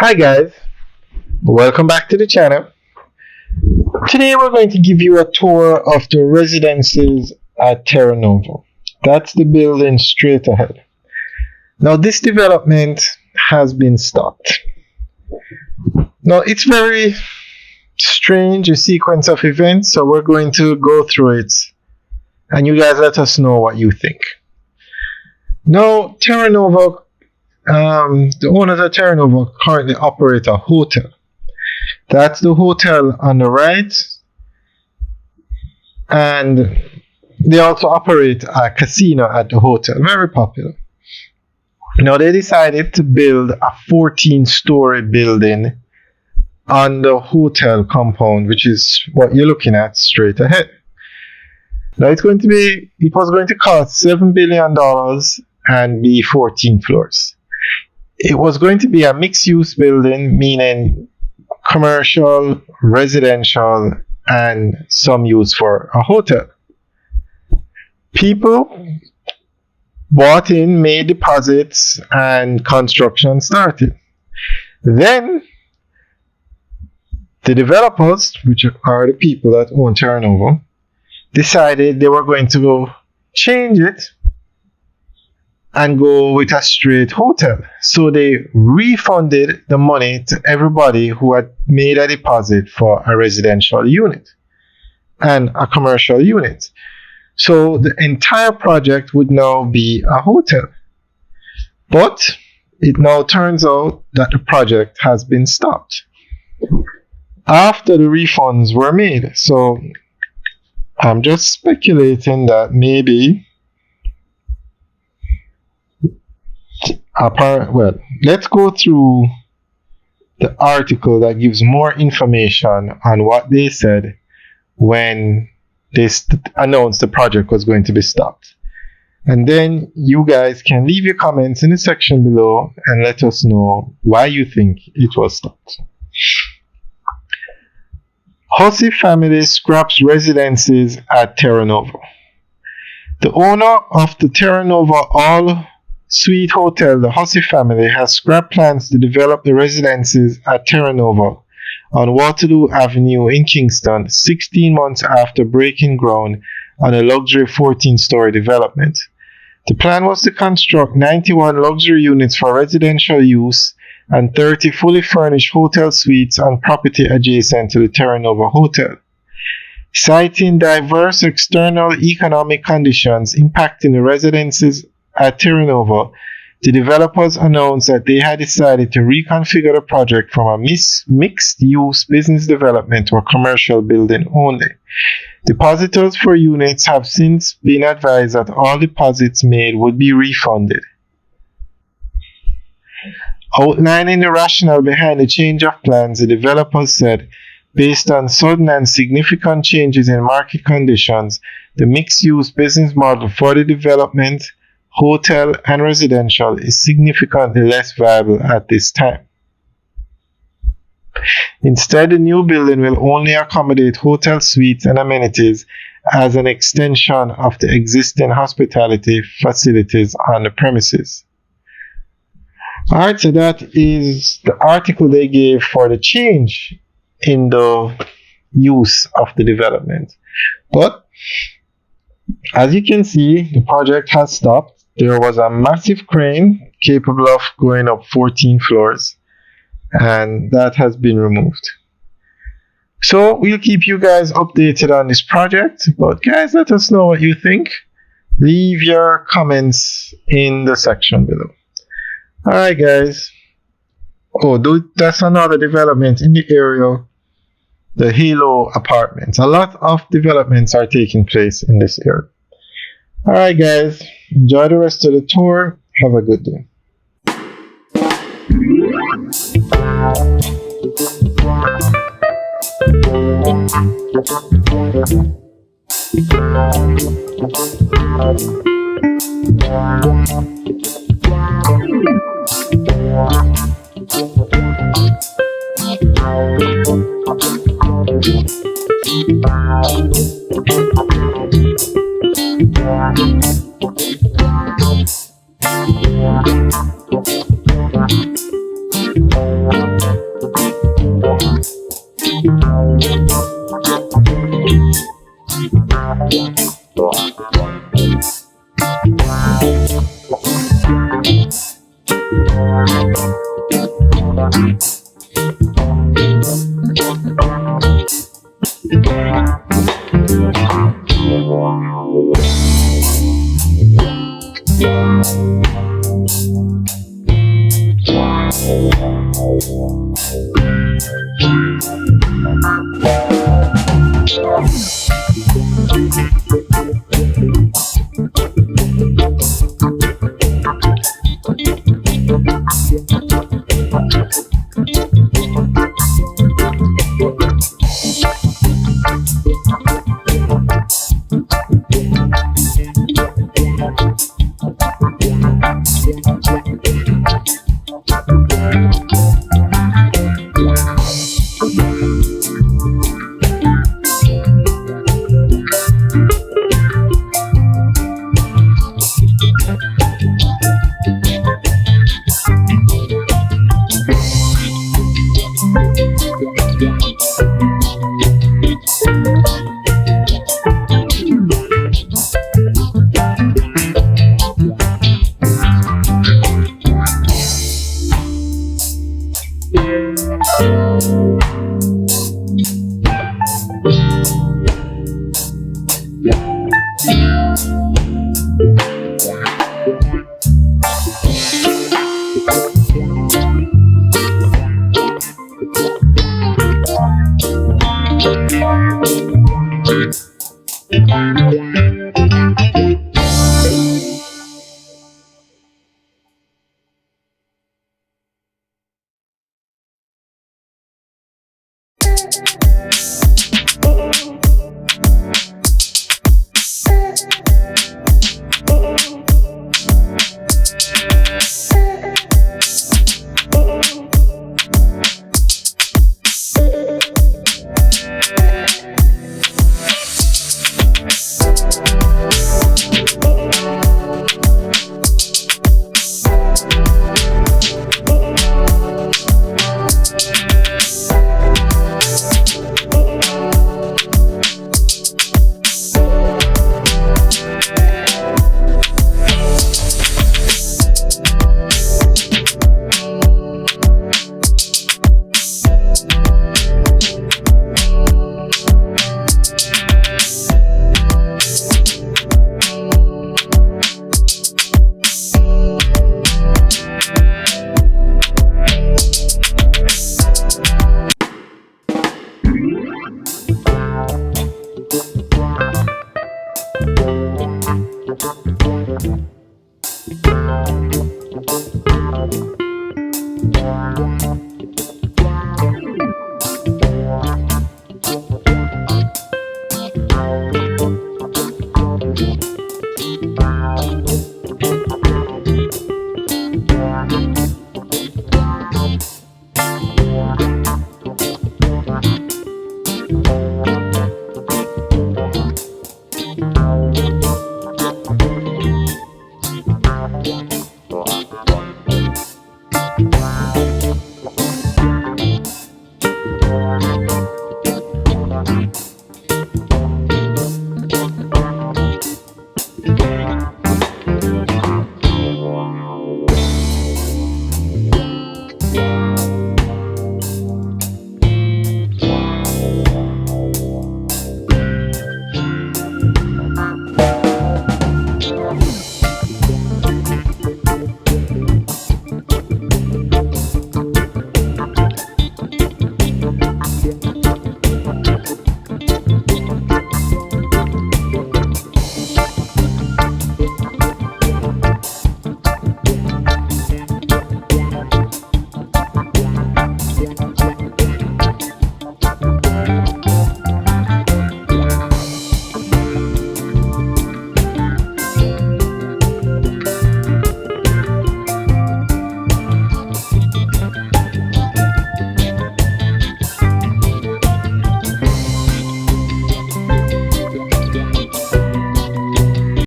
Hi guys, welcome back to the channel. Today we're going to give you a tour of the residences at Terra Nova. That's the building straight ahead. Now this development has been stopped. Now it's very strange, a sequence of events, so we're going to go through it and you guys let us know what you think. Now Terra Nova, the owners of Terra Nova currently operate a hotel. That's the hotel on the right, and they also operate a casino at the hotel, very popular. Now they decided to build a 14-story building on the hotel compound, which is what you're looking at straight ahead. Now it was going to cost $7 billion and be 14 floors. It was going to be a mixed-use building, meaning commercial, residential, and some use for a hotel. People bought in, made deposits, and construction started. Then the developers, which are the people that own Terra Nova, decided they were going to change it and go with a straight hotel. So they refunded the money to everybody who had made a deposit for a residential unit and a commercial unit. So the entire project would now be a hotel. But it now turns out that the project has been stopped after the refunds were made. So I'm just speculating that maybe let's go through the article that gives more information on what they said when they announced the project was going to be stopped. And then you guys can leave your comments in the section below and let us know why you think it was stopped. Hussey family scraps residences at Terra Nova. The owner of the Terra Nova all-suite hotel, the Hussey family, has scrapped plans to develop the residences at Terra Nova on Waterloo Avenue in Kingston, 16 months after breaking ground on a luxury 14-story development. The plan was to construct 91 luxury units for residential use and 30 fully furnished hotel suites on property adjacent to the Terra Nova Hotel. Citing diverse external economic conditions impacting the residences at Terra Nova, the developers announced that they had decided to reconfigure the project from a mixed-use business development to a commercial building only. Depositors for units have since been advised that all deposits made would be refunded. Outlining the rationale behind the change of plans, the developers said, based on sudden and significant changes in market conditions, the mixed-use business model for the development, hotel, and residential is significantly less viable at this time. Instead, the new building will only accommodate hotel suites and amenities as an extension of the existing hospitality facilities on the premises. Alright, so that is the article they gave for the change in the use of the development. But as you can see, the project has stopped. There was a massive crane capable of going up 14 floors, and that has been removed. So we'll keep you guys updated on this project, but guys, let us know what you think. Leave your comments in the section below. Alright guys. That's another development in the area, the Halo Apartments. A lot of developments are taking place in this area. Alright guys, enjoy the rest of the tour. Have a good day. Thank you.